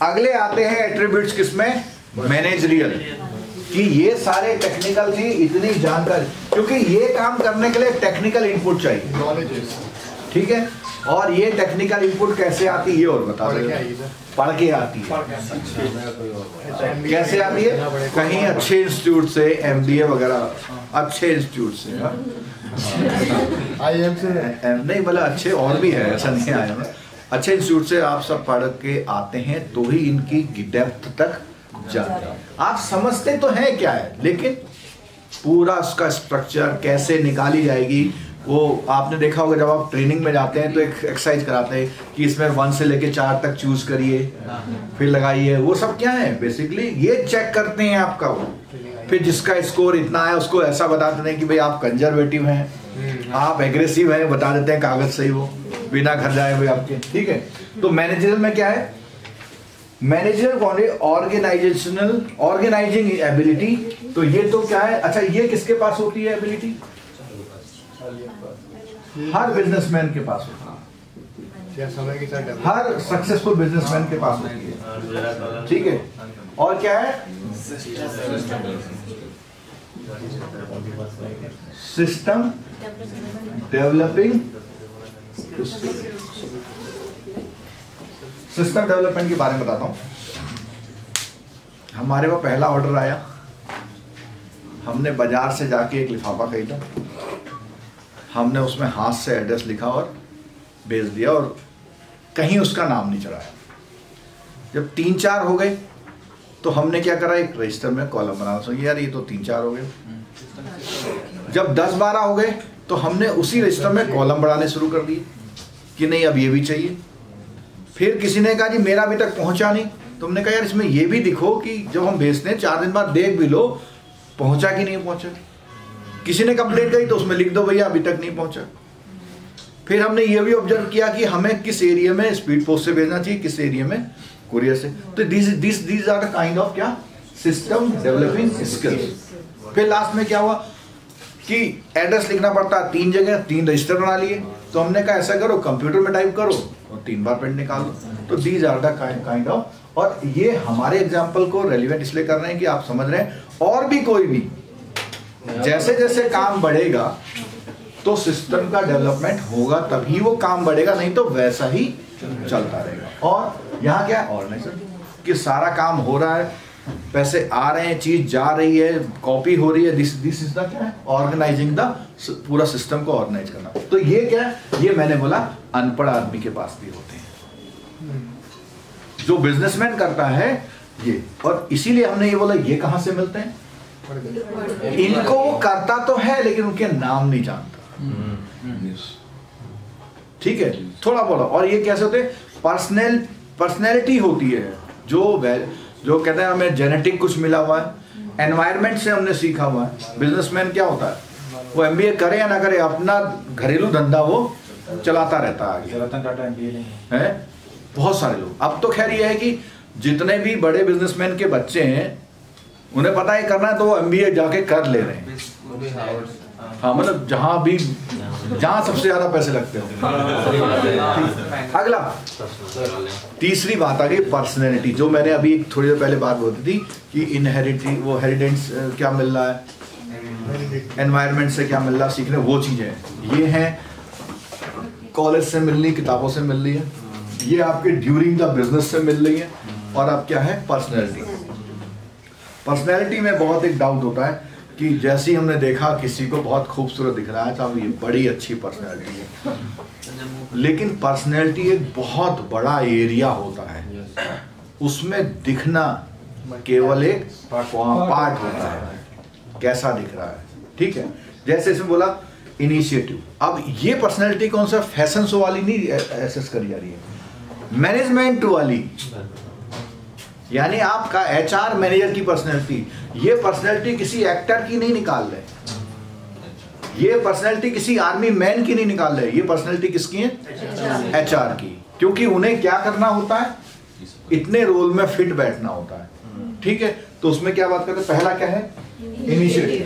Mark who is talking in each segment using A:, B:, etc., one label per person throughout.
A: अगले आते हैं एट्रीब्यूट्स किसमें, मैनेजरियल, कि ये सारे टेक्निकल की इतनी जानकारी, क्योंकि ये काम करने के लिए टेक्निकल इनपुट चाहिए, ठीक है। और ये टेक्निकल इनपुट कैसे आती है ये और बता दो। पढ़ के आती है। कैसे आती है? कहीं अच्छे इंस्टीट्यूट से, MBA वगैरह अच्छे इंस्टीट्यूट से, IIM से नहीं, मतलब अच्छे और भी है, ऐसा नहीं आया मैं, अच्छे इंस्टीट्यूट से आप सब पढ़ के आते हैं तो ही इनकी डेप्थ तक जाते हैं। आप समझते तो हैं क्या है, लेकिन पूरा उसका स्ट्रक्चर कैसे निकाली जाएगी वो आपने देखा होगा। जब आप ट्रेनिंग में जाते हैं तो एक एक्सरसाइज कराते हैं कि इसमें 1 से लेके 4 तक चूज करिए, फिर लगाइए। वो सब क्या है, बेसिकली ये चेक करते हैं आपका वो। फिर जिसका स्कोर इतना है उसको ऐसा बता देते हैं कि भाई आप कंजर्वेटिव हैं, आप एग्रेसिव हैं, बता देते हैं कागज से ही, वो बिना घर जाए हुए आपके, ठीक है। तो मैनेजर में क्या है, मैनेजर कौन है, ऑर्गेनाइजेशनल ऑर्गेनाइजिंग एबिलिटी। तो ये तो क्या है, अच्छा ये किसके पास होती है एबिलिटी, हर बिजनेसमैन के पास होती है, हर सक्सेसफुल बिजनेसमैन के पास होती है, ठीक है। और क्या है, सिस्टम डेवलपिंग, सिस्टम डेवलपमेंट के बारे में बताता हूं। हमारे पास पहला ऑर्डर आया, हमने बाजार से जाके एक लिफाफा खरीदा, हमने उसमें हाथ से एड्रेस लिखा और भेज दिया, और कहीं उसका नाम नहीं चढ़ाया। जब 3-4 हो गए तो हमने क्या करा, एक रजिस्टर में कॉलम बनाना शुरू किया, यार ये तो 3-4 हो गए। जब 10-12 हो गए तो हमने उसी रजिस्टर में कॉलम बढ़ाने शुरू कर दिए कि नहीं अब ये भी चाहिए। फिर किसी ने कहा जी मेरा अभी तक पहुंचा नहीं, तो हमने कहा यार इसमें ये भी दिखो कि जब हम भेजते हैं 4 दिन बाद देख भी लो पहुंचा कि नहीं पहुंचा। किसी ने कंप्लेंट करी तो उसमें लिख दो भैया अभी तक नहीं पहुंचा। फिर हमने ये भी ऑब्जर्व किया कि हमें किस एरिया में स्पीड पोस्ट से भेजना चाहिए, किस एरिया में कुरियर से। तो this are the kind of क्या, सिस्टम डेवलपिंग स्किल्स। फिर लास्ट में क्या हुआ कि एड्रेस लिखना पड़ता है 3 जगह, 3 रजिस्टर बना लिए। तो हमने कहा ऐसा करो कंप्यूटर में टाइप करो और 3 बार प्रिंट निकाल दो। तो these are the kind of, और ये हमारे एग्जाम्पल को रेलिवेंट इसलिए कर रहे हैं कि आप समझ रहे हैं और भी कोई भी जैसे जैसे काम बढ़ेगा तो सिस्टम का डेवलपमेंट होगा, तभी वो काम बढ़ेगा, नहीं तो वैसा ही चलता रहेगा। और यहाँ क्या है, ऑर्गेनाइजेशन कि सारा काम हो रहा है, पैसे आ रहे हैं, चीज जा रही है, कॉपी हो रही है, दिस इज द क्या है, ऑर्गेनाइजिंग द, पूरा सिस्टम को ऑर्गेनाइज करना। तो ये क्या है, ये मैंने बोला अनपढ़ आदमी के पास भी होते हैं, जो बिजनेसमैन करता है ये। और इसीलिए हमने ये बोला ये कहां से मिलते हैं, इनको वो करता तो है लेकिन उनके नाम नहीं जानता, ठीक है, थोड़ा बोला। और ये कैसे होते हैं, पर्सनैलिटी होती है, जो कहते हैं हमें जेनेटिक कुछ मिला हुआ है, एनवायरनमेंट से हमने सीखा हुआ है। बिजनेसमैन क्या होता है, वो MBA करे या ना करे, अपना घरेलू धंधा वो चलाता रहता है आगे, है बहुत सारे लोग। अब तो खैर ये है कि जितने भी बड़े बिजनेसमैन के बच्चे हैं उन्हें पता है करना है तो वो MBA जाके कर ले रहे हैं। हाँ, मतलब जहां सबसे ज्यादा पैसे लगते हैं। अगला तीसरी बात आ गई पर्सनैलिटी, जो मैंने अभी थोड़ी देर पहले बात बोली थी कि हेरिडेंस क्या मिल रहा है, एनवायरनमेंट से क्या मिल रहा है, सीखने वो चीजें ये हैं, कॉलेज से मिल रही, किताबों से मिल रही है, ये आपके ड्यूरिंग द बिजनेस से मिल रही है। और अब क्या है, पर्सनैलिटी में बहुत एक डाउट होता है कि जैसे ही हमने देखा किसी को बहुत खूबसूरत दिख रहा है तो अब ये बड़ी अच्छी पर्सनैलिटी है, लेकिन पर्सनैलिटी एक बहुत बड़ा एरिया होता है, उसमें दिखना केवल एक पार्ट होता है, कैसा दिख रहा है, ठीक है। जैसे इसमें बोला इनिशिएटिव, अब ये पर्सनैलिटी कौन सा फैशन शो वाली नहीं एसेस करी जा रही है, मैनेजमेंट वाली, यानी आपका HR मैनेजर की पर्सनैलिटी। ये पर्सनैलिटी किसी एक्टर की नहीं निकाल रहे, ये पर्सनैलिटी किसी आर्मी मैन की नहीं निकाल रहे, ये पर्सनैलिटी किसकी है, HR की, क्योंकि उन्हें क्या करना होता है, इतने रोल में फिट बैठना होता है, ठीक है। तो उसमें क्या बात करते हैं, पहला क्या है, इनिशिएटिव।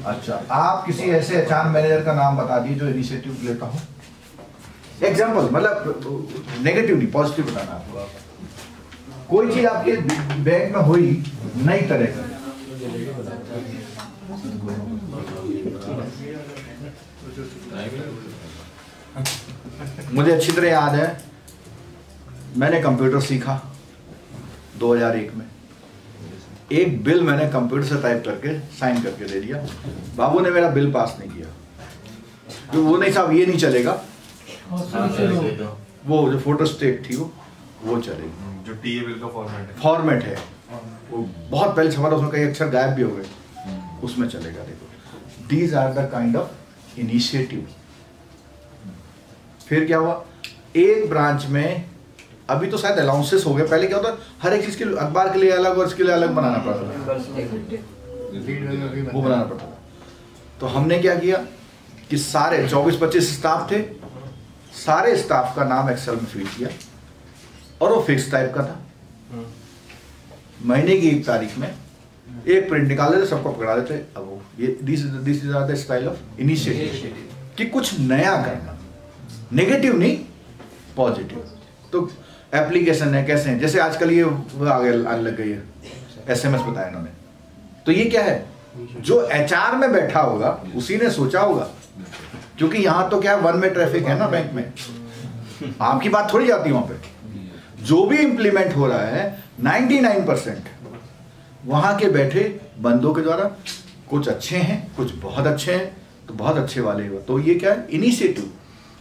A: अच्छा, आप किसी ऐसे HR मैनेजर का नाम बता दीजिए जो इनिशिएटिव लेता हो। एग्जाम्पल, मतलब नेगेटिव नहीं, पॉजिटिव बताना आपको। कोई चीज आपके बैंक में हुई नई तरह का, मुझे अच्छी तरह याद है, मैंने कंप्यूटर सीखा 2001 में। एक बिल मैंने कंप्यूटर से टाइप करके साइन करके दे दिया, बाबू ने मेरा बिल पास नहीं किया। तो वो नहीं साहब ये नहीं चलेगा, वो जो फोटो स्टेट थी वो चलेगी,
B: जो टीए बिल का
A: फॉर्मेट है वो बहुत पहले छपा था, उसमें कई अक्षर गायब भी हो गए, उसमें चलेगा। देखो, these are the kind of initiative. फिर क्या हुआ, एक ब्रांच में अभी तो शायद अलाउंसेस हो गए, पहले क्या होता हर एक चीज के अखबार के लिए अलग और इसके लिए अलग बनाना पड़ता था, वो बनाना पड़ता था। तो हमने क्या किया कि सारे 24-25 स्टाफ थे, सारे स्टाफ का नाम एक्सेल में फीड किया और वो फिक्स टाइप का था। महीने की 1 तारीख में एक प्रिंट निकाल देते, सबको पकड़ा देते। अब वो ये this is the style of initiative, कि कुछ नया करना, नेगेटिव नहीं पॉजिटिव। तो एप्लीकेशन है, कैसे हैं, जैसे आजकल ये आगे आने लग गई है, SMS बताया इन्होंने। तो ये क्या है, जो HR में बैठा होगा उसी ने सोचा होगा, क्योंकि यहाँ तो क्या 1 वे ट्रैफिक है ना बैंक में, आपकी बात थोड़ी जाती है वहां पे। जो भी इंप्लीमेंट हो रहा है 99% वहां के बैठे बंदों के द्वारा, कुछ अच्छे हैं, कुछ बहुत अच्छे हैं, तो बहुत अच्छे वाले हो। तो ये क्या है, इनिशिएटिव।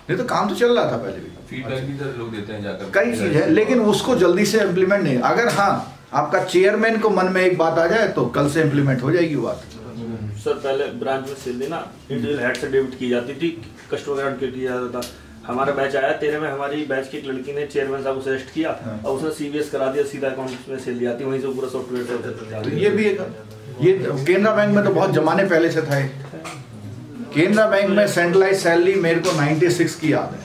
A: नहीं तो काम तो चल रहा था पहले भी,
B: फीडबैक भी सर लोग देते हैं जाकर,
A: कई चीज है, लेकिन उसको जल्दी से इम्प्लीमेंट नहीं। अगर हाँ आपका चेयरमैन को मन में एक बात आ जाए तो कल से इम्प्लीमेंट हो जाएगी वो बात।
C: सर पहले ब्रांच में सैलरी ना इंडिविजुअल हेड से डेबिट की जाती थी, कस्टमर अकाउंट किया जाता था। हमारा बैच आया 13 में, हमारी बैच की एक लड़की ने चेयरमैन साहब को सजेस्ट किया और उसने CVS करा दिया, सीधा अकाउंट में सैलरी आती, वहीं से पूरा सॉफ्टवेयर से।
A: तो ये भी ये केनरा बैंक में तो बहुत जमाने पहले से था। केनरा बैंक में सेंट्रलाइज सैलरी मेरे को 96 की याद है,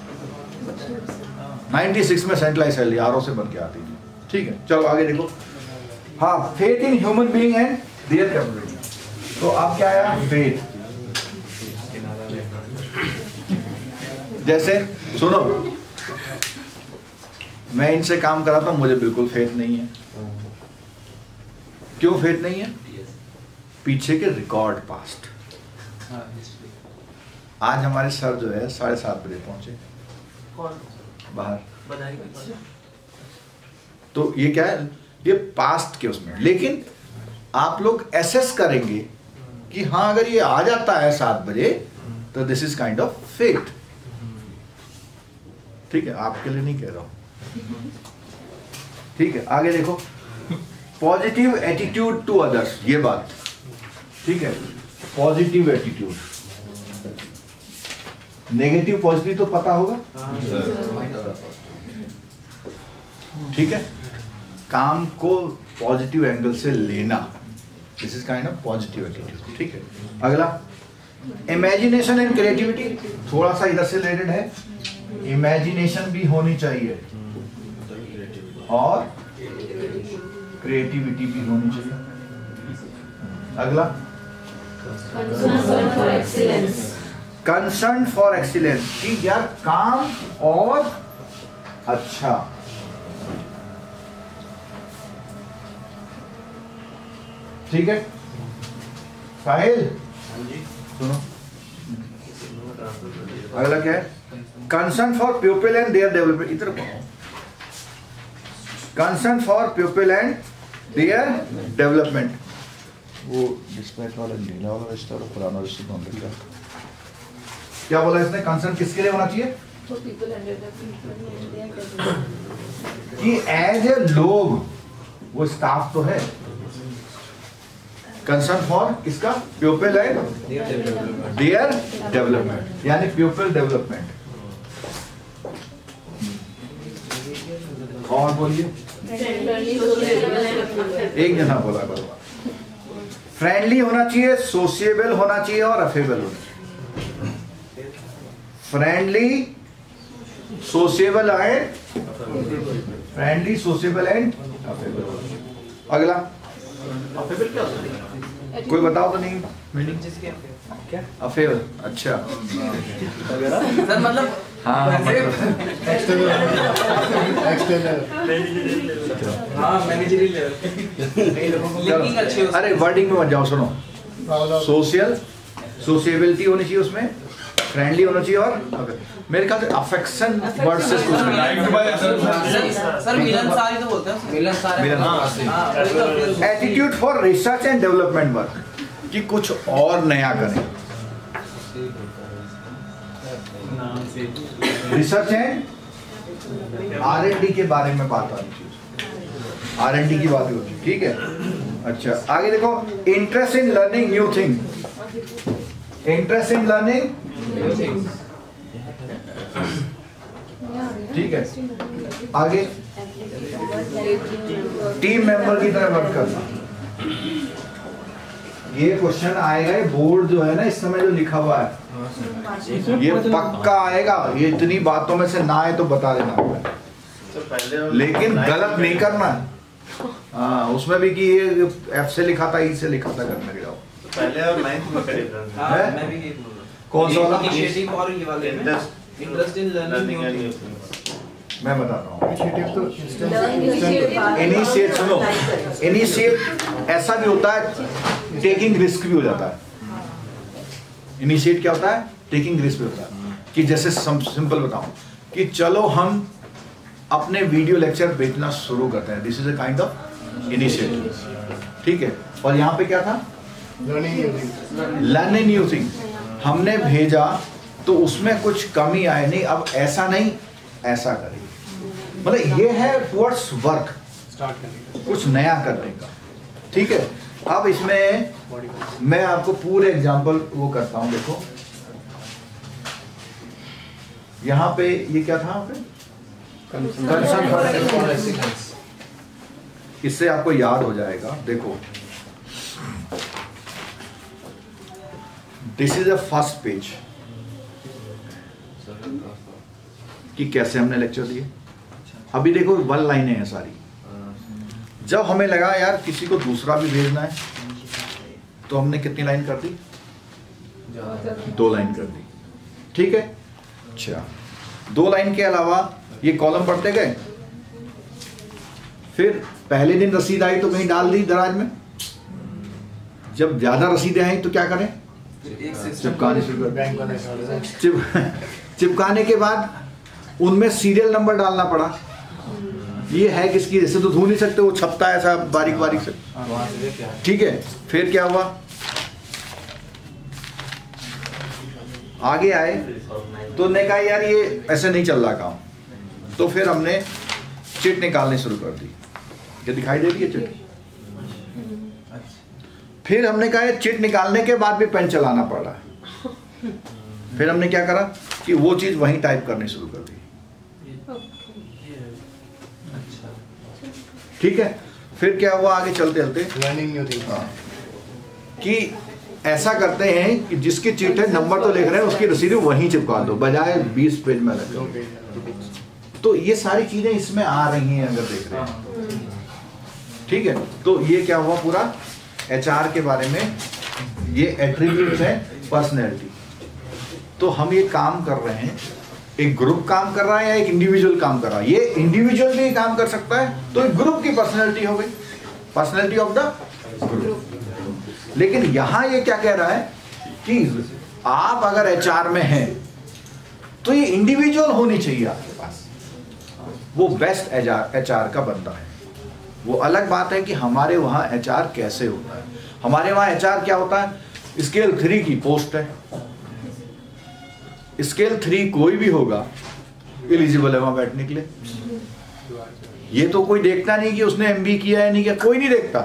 A: 96 में सेंट्रलाइज सैलरी RO से बन के आती थी। ठीक है, चलो आगे देखो। हाँ, faith in human being and there capability. तो अब क्या आया, फेथ। जैसे सुनो, मैं इनसे काम कराता हूं, मुझे बिल्कुल फेथ नहीं है। क्यों फेथ नहीं है? पीछे के रिकॉर्ड पास्ट। आज हमारे सर जो है 7:30 बजे पहुंचे बाहर, तो ये क्या है, ये पास्ट के उसमें। लेकिन आप लोग एसेस करेंगे कि हाँ अगर ये आ जाता है 7 बजे तो this is kind of faith. ठीक है, आपके लिए नहीं कह रहा हूं। ठीक है, आगे देखो, पॉजिटिव एटीट्यूड टू अदर्स, ये बात ठीक है, पॉजिटिव एटीट्यूड। नेगेटिव पॉजिटिव तो पता होगा, ठीक है, काम को पॉजिटिव एंगल से लेना, this is kind of positive attitude. ठीक है, अगला इमेजिनेशन एंड क्रिएटिविटी, थोड़ा सा इधर से रिलेटेड है। इमेजिनेशन भी होनी चाहिए और क्रिएटिविटी भी होनी चाहिए। अगला कंसर्न फॉर एक्सीलेंस, कि यार काम और अच्छा। ठीक है, साहिल सुनो, अगला क्या है, concern for people and their development. इधर concern for people and their development. वो डिस्पैच वाला ढीला वाला रजिस्टर और पुराना रजिस्टर कौन रखा? क्या बोला इसने, कंसर्न किसके लिए होना चाहिए? कि एज ए लोग, वो स्टाफ तो है। कंसर्न फॉर किसका? पीपल एंड देयर डेवलपमेंट, यानी पीपल डेवलपमेंट। और बोलिए, एक जना बोला करो। फ्रेंडली होना चाहिए, सोशिएबल होना चाहिए और अफेबल होना चाहिए। Friendly, sociable and friendly, sociable and affable. अगला,
C: अफेबल क्या होता है?
A: कोई बताओ तो नहीं मीनिंग क्या अफेयर अच्छा
D: सर मतलब
A: हाँ
D: मैनेजरियल लेवल अच्छे हो।
A: अरे वर्डिंग में मत जाओ, सुनो सोशियबिलिटी होनी चाहिए उसमें, फ्रेंडली होना चाहिए और मेरे ख्याल से अफेक्शन वर्ड से कुछ नहीं।
D: सर मिलनसार तो बोलते हैं मिलनसार।
A: Attitude for research and development work कि कुछ और नया करें। रिसर्च एंड R&D के बारे में बात आनी चाहिए, R&D की बात होती है, ठीक है। अच्छा आगे देखो, interest in learning new thing, interest in learning ठीक है। आगे टीम मेंबर की तरह वर्क करना। ये क्वेश्चन आएगा, ये बोर्ड जो है ना इस समय जो लिखा हुआ है ये पक्का आएगा। ये इतनी बातों में से ना आए तो बता देना, लेकिन गलत नहीं करना। हाँ उसमें भी कि ये F से लिखा था, E से लिखा था, करने के जाओ
E: पहले और 9th में करीब
D: मैं भी
A: कौन सा वाला
D: इनिशिएटिव और ये वाले interest in learning new things.
A: मैं बताता हूँ। इनिशिएट सुनो, इनिशिएट ऐसा भी होता है, टेकिंग रिस्क भी हो जाता है। इनिशिएट क्या होता है? टेकिंग रिस्क भी होता है। कि जैसे सिंपल बताऊं कि चलो हम अपने वीडियो लेक्चर बेचना शुरू करते हैं, this is a kind of initiative, ठीक है। और यहाँ पे क्या था? Learning new thing. हमने भेजा तो उसमें कुछ कमी आए नहीं, अब ऐसा नहीं ऐसा करें, मतलब ये है टुवर्ड्स वर्क, कुछ नया करने का, ठीक है। अब इसमें मैं आपको पूरे एग्जांपल वो करता हूं, देखो यहाँ पे ये क्या था पे? इससे आपको याद हो जाएगा। देखो this is a first page कि कैसे हमने लेक्चर दिए। अभी देखो 1 लाइनें हैं सारी। जब हमें लगा यार किसी को दूसरा भी भेजना है तो हमने कितनी लाइन कर दी? 2 लाइन कर दी, ठीक है। अच्छा 2 लाइन के अलावा ये कॉलम पढ़ते गए, फिर पहले दिन रसीद आई तो कहीं डाल दी दराज में। जब ज्यादा रसीदें आई तो क्या करें? चिपकाने शुरू कर। चिपकाने के बाद उनमें सीरियल नंबर डालना पड़ा। ये है किसकी? जैसे तो धो नहीं सकते, वो छपता है ऐसा बारीक बारीक से, ठीक है। फिर क्या हुआ? आगे आए तो ने कहा यार ये ऐसे नहीं चल रहा काम, तो फिर हमने चिट निकालनी शुरू कर दी। क्या दिखाई दे रही है चिट? फिर हमने कहा चिट निकालने के बाद भी पेन चलाना पड़ रहा है। फिर हमने क्या करा कि वो चीज वहीं टाइप करनी शुरू कर दी, ठीक है। फिर क्या हुआ आगे चलते चलते कि ऐसा करते हैं कि जिसकी चिट है नंबर तो लिख रहे हैं, उसकी रसीद वहीं चिपका दो बजाय 20 पेज में लगे। तो ये सारी चीजें इसमें आ रही हैं अगर देख रहे हैं, ठीक है। तो ये क्या हुआ पूरा HR के बारे में, ये एट्रीब्यूट्स है पर्सनैलिटी। तो हम ये काम कर रहे हैं, एक ग्रुप काम कर रहा है या एक इंडिविजुअल काम कर रहा है? ये इंडिविजुअल भी काम कर सकता है, तो एक ग्रुप की पर्सनैलिटी हो गई, पर्सनैलिटी ऑफ द ग्रुप। लेकिन यहां ये क्या कह रहा है कि आप अगर HR में हैं तो ये इंडिविजुअल होनी चाहिए आपके पास, वो बेस्ट HR का बंदा है। वो अलग बात है कि हमारे वहां HR कैसे होता है। हमारे वहां HR क्या होता है? स्केल 3 की पोस्ट है, स्केल 3 कोई भी होगा एलिजिबल है वहां बैठने के लिए। ये तो कोई देखता नहीं कि उसने MBA किया है नहीं किया, कोई नहीं देखता।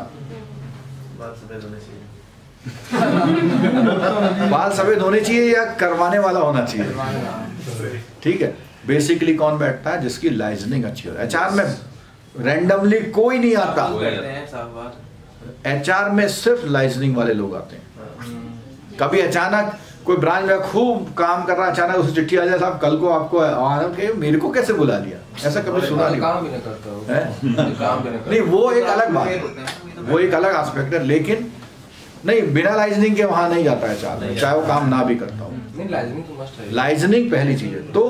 A: बाल सफेद होने चाहिए या करवाने वाला होना चाहिए, ठीक है। बेसिकली कौन बैठता है? जिसकी लाइजनिंग अच्छी हो। HR में रैंडमली कोई नहीं आता, HR में सिर्फ लाइजनिंग वाले लोग आते हैं। कभी अचानक कोई ब्रांच में खूब काम कर रहा है, अचानक उसे चिट्ठी आ जाए साहब कल को आपको मेरे को कैसे बुला लिया, ऐसा कभी सुना नहीं। नहीं वो एक अलग बात है, वो एक अलग एस्पेक्ट है। लेकिन नहीं, बिना लाइजनिंग के वहां नहीं जाता है चार, चाहे वो काम ना भी करता हो।
D: नहीं, लाइजनिंग तो मस्ट है।
A: लाइजनिंग पहली चीज है। तो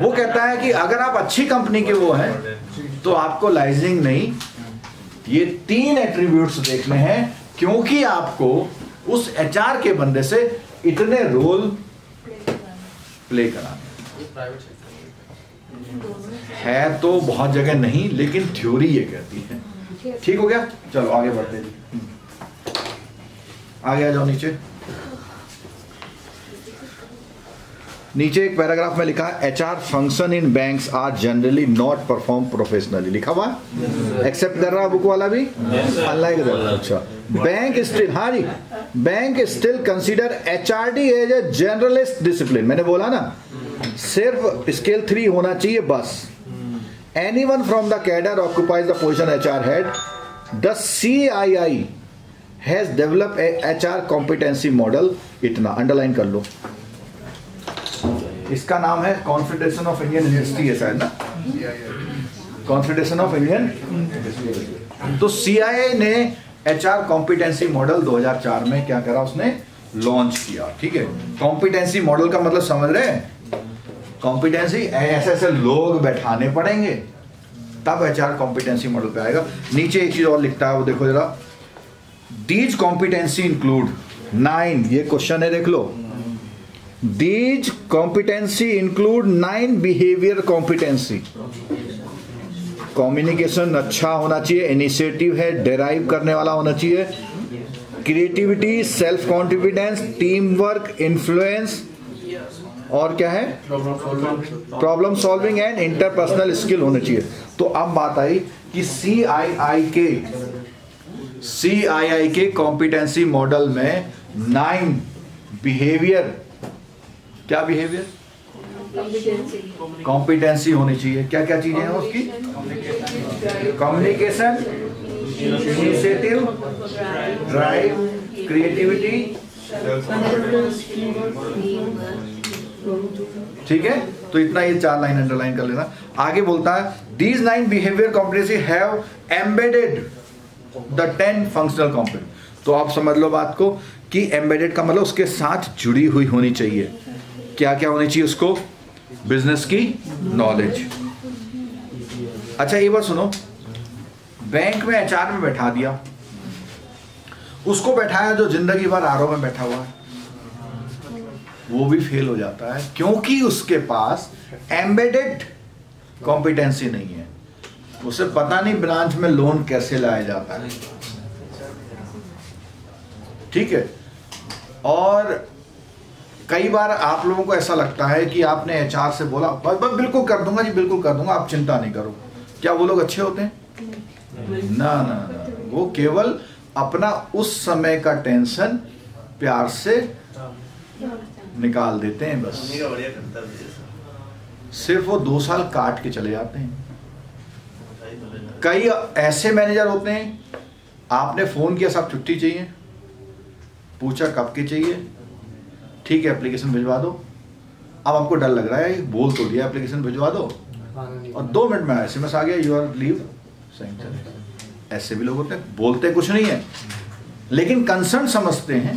A: वो कहता है कि अगर आप अच्छी कंपनी के वो हैं तो आपको लाइजनिंग नहीं, ये 3 एट्रीब्यूट्स देखने हैं, क्योंकि आपको उस एचआर के बंदे से इतने रोल प्ले कराने है। तो बहुत जगह नहीं, लेकिन थ्योरी ये कहती है। ठीक हो गया, चलो आगे बढ़ते हैं। आगे आ जाओ नीचे। नीचे एक पैराग्राफ में लिखा है HR function in banks are generally not perform professionally, लिखा हुआ एक्सेप्ट कर रहा बुक वाला भी, अनलाइक दैट। अच्छा, बैंक स्टिल, हाँ जी, bank still consider HRD as a generalist discipline. मैंने बोला ना, सिर्फ स्केल 3 होना चाहिए बस। Anyone from the cadre occupies the position HR head. The CII has develop a HR competency model. इतना अंडरलाइन कर लो। इसका नाम है कॉन्फेडरेशन ऑफ इंडियन यूनिवर्सिटी है शायद ना, कॉन्फेडरेशन ऑफ इंडियन। तो CII ने एचआर कॉम्पिटेंसी मॉडल 2004 में क्या करा, उसने लॉन्च किया। ठीक है, कॉम्पिटेंसी मॉडल का मतलब समझ रहे हैं? कॉम्पिटेंसी ऐसे ऐसे लोग बैठाने पड़ेंगे तब एचआर कॉम्पिटेंसी मॉडल पे आएगा। नीचे एक चीज और लिखता है, वो देखो जरा। दीज कॉम्पिटेंसी इंक्लूड 9, ये क्वेश्चन है, देख लो। These competency include 9 behavior competency। Communication अच्छा होना चाहिए, इनिशिएटिव है, डेराइव करने वाला होना चाहिए, creativity, self confidence, team work, influence, और क्या है, problem solving and interpersonal skill होने चाहिए। तो अब बात आई कि CII के कॉम्पिटेंसी मॉडल में 9 बिहेवियर, क्या बिहेवियर, कॉम्पिटेंसी होनी चाहिए। क्या क्या चीजें हैं उसकी? Communication, initiative, drive, creativity. ठीक है, तो इतना ये 4 लाइन अंडरलाइन कर लेना। आगे बोलता है these 9 behaviour competency have embedded the 10 functional competency. तो आप समझ लो बात को कि एम्बेडेड का मतलब उसके साथ जुड़ी हुई होनी चाहिए। क्या क्या होनी चाहिए उसको? बिजनेस की नॉलेज। अच्छा ये बात सुनो, बैंक में एचआर में बैठा दिया, उसको बैठाया जो जिंदगी भर आरओ में बैठा हुआ है, वो भी फेल हो जाता है, क्योंकि उसके पास एम्बेडेड कॉम्पिटेंसी नहीं है। उसे पता नहीं ब्रांच में लोन कैसे लाया जाता है। ठीक है, और कई बार आप लोगों को ऐसा लगता है कि आपने एचआर से बोला बस बिल्कुल कर दूंगा जी, बिल्कुल कर दूंगा, आप चिंता नहीं करो। क्या वो लोग अच्छे होते हैं? ना ना ना, वो केवल अपना उस समय का टेंशन प्यार से निकाल देते हैं बस। सिर्फ वो 2 साल काट के चले जाते हैं। कई ऐसे मैनेजर होते हैं, आपने फोन किया साहब छुट्टी चाहिए, पूछा कब की चाहिए, ठीक है एप्लीकेशन भिजवा दो। अब आपको डर लग रहा है, बोल तो दिया एप्लीकेशन भिजवा दो, और 2 मिनट में SMS आ गया यूर लीव सैंक्शन। ऐसे भी लोग होते हैं, बोलते कुछ नहीं है लेकिन कंसर्न समझते हैं,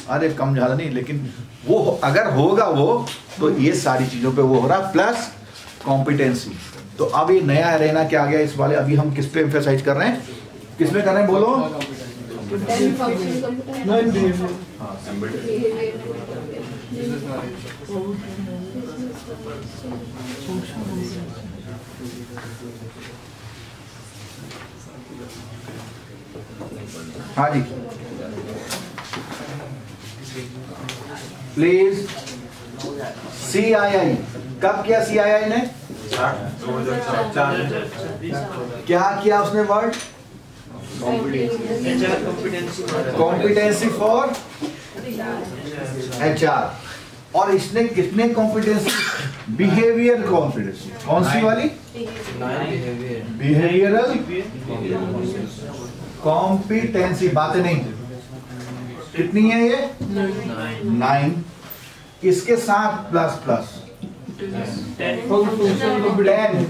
A: अरे कम ज्यादा नहीं, लेकिन वो अगर होगा वो तो ये सारी चीजों पे वो हो रहा, प्लस कॉम्पिटेंसी। तो अब ये नया अरेना क्या आ गया इस वाले, अभी हम किस पे एम्फेसाइज कर रहे हैं, किस में कर रहे हैं बोलो? हाँ जी प्लीज। CII कब किया? CII ने क्या किया उसने? Word competency for HR। और इसने कितने कॉम्पिटेंसी? Behaviour competency. कौन सी वाली? Behavioural competency. बातें नहीं, कितनी है ये? 9। इसके साथ plus 10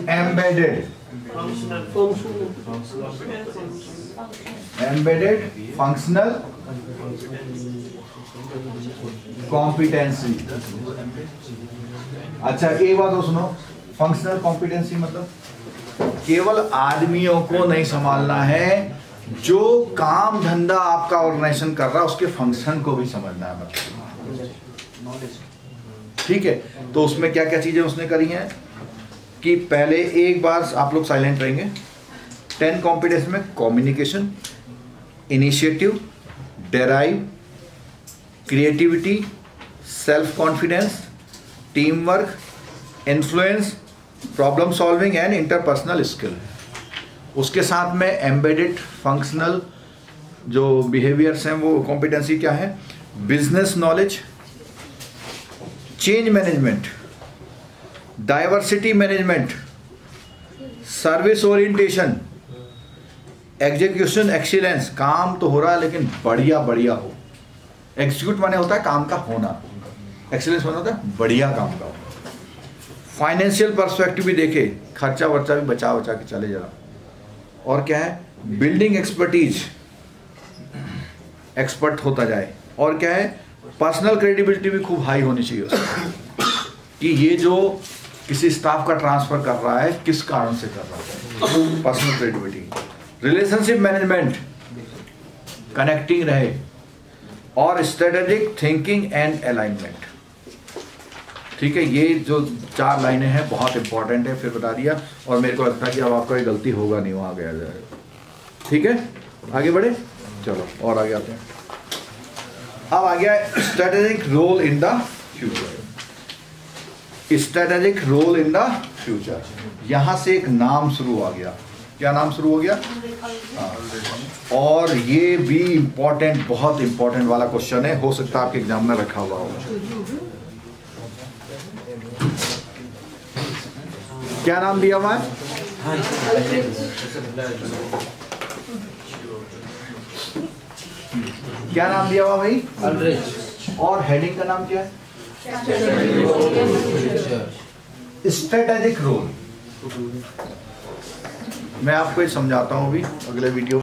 A: embedded embedded functional competency. अच्छा एक बात तो सुनो, फंक्शनल कॉम्पिटेंसी मतलब केवल आदमियों को नहीं संभालना है, जो काम धंधा आपका ऑर्गेनाइजेशन कर रहा है उसके फंक्शन को भी समझना है मतलब। ठीक है, तो उसमें क्या क्या चीजें उसने करी हैं कि पहले एक बार आप लोग साइलेंट रहेंगे। 10 कॉम्पिटेंस में communication, initiative, derive, creativity, self confidence, team work, influence, problem solving and interpersonal skill. उसके साथ में एम्बेडेड फंक्शनल जो बिहेवियर्स हैं वो कॉम्पिटेंसी क्या है? Business knowledge, change management, diversity management, service orientation, execution excellence. काम तो हो रहा है लेकिन बढ़िया बढ़िया हो। एग्जीक्यूट माने होता है काम का होना, एक्सीलेंस माने होता है बढ़िया काम का हो। फाइनेंशियल पर्सपेक्टिव भी देखे, खर्चा वर्चा भी बचा बचा के चले जरा। और क्या है? बिल्डिंग एक्सपर्टीज, एक्सपर्ट होता जाए। और क्या है? पर्सनल क्रेडिबिलिटी भी खूब हाई होनी चाहिए उसमें कि ये जो किसी स्टाफ का ट्रांसफर कर रहा है किस कारण से कर रहा है, personal credibility. Relationship management, connecting रहे। और स्ट्रेटेजिक थिंकिंग एंड अलाइनमेंट। ठीक है, ये जो 4 लाइनें हैं बहुत इंपॉर्टेंट है, फिर बता दिया। और मेरे को लगता है कि अब आपका गलती होगा नहीं, वहाँ गया जाएगा। ठीक है, आगे बढ़े, चलो और आगे आते हैं। अब आ गया strategic role in the future. Strategic role in the future, यहां से एक नाम शुरू आ गया। क्या नाम शुरू हो गया? और ये भी इंपॉर्टेंट, बहुत इंपॉर्टेंट वाला क्वेश्चन है, हो सकता है आपके एग्जाम में रखा हुआ हो। क्या नाम दिया हुआ है? क्या नाम दिया हुआ भाई? अल्ड्रिच। और हेडिंग का नाम क्या है? Strategic role. मैं आपको ये समझाता हूँ अभी अगले वीडियो